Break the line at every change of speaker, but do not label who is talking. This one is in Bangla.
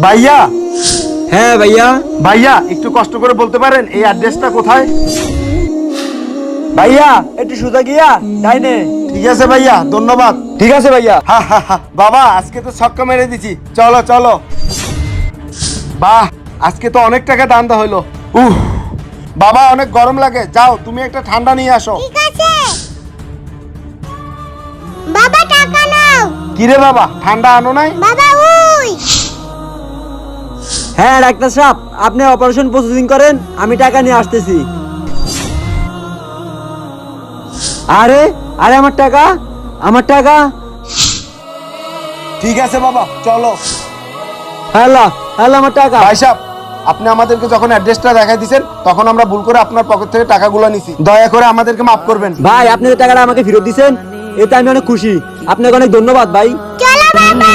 ভাইয়া।
হ্যাঁ ভাইয়া।
ভাইয়া একটু কষ্ট করে বলতে পারেন এই অ্যাড্রেসটা কোথায়?
ভাইয়া একটু সোজা গিয়া ডাইনে।
ঠিক আছে ভাইয়া, ধন্যবাদ।
ঠিক আছে ভাইয়া।
হা হা হা, বাবা আজকে তো ছক্কা মেরে দিছি। চলো চলো। বাহ, আজকে তো অনেক টাকা দান্দা হইলো। বাবা অনেক গরম লাগে, যাও তুমি একটা ঠান্ডা নিয়ে আসো।
ঠিক আছে বাবা, টাকা নাও।
কিরে বাবা, ঠান্ডা আনো নাই?
বাবা ওই
হ্যাঁ ডাক্তার সাহেব, আপনি অপারেশন প্রসেসিং করেন, আমি টাকা নিয়ে আসতেছি। আরে আরে আমার টাকা, আমার টাকা।
ঠিক আছে বাবা, চলো।
হ্যালো হ্যালো, আমার টাকা।
ভাই সাহেব, আপনি আমাদেরকে যখন অ্যাড্রেসটা দেখাই দিয়েছেন তখন আমরা ভুল করে আপনার পকেট থেকে টাকাগুলো নিছি। দয়া করে আমাদেরকে মাফ করবেন।
ভাই আপনি যে টাকাটা আমাকে ফেরত দিয়েছেন এতে আমি অনেক খুশি। আপনাকে অনেক ধন্যবাদ ভাই।
চলো বাবা।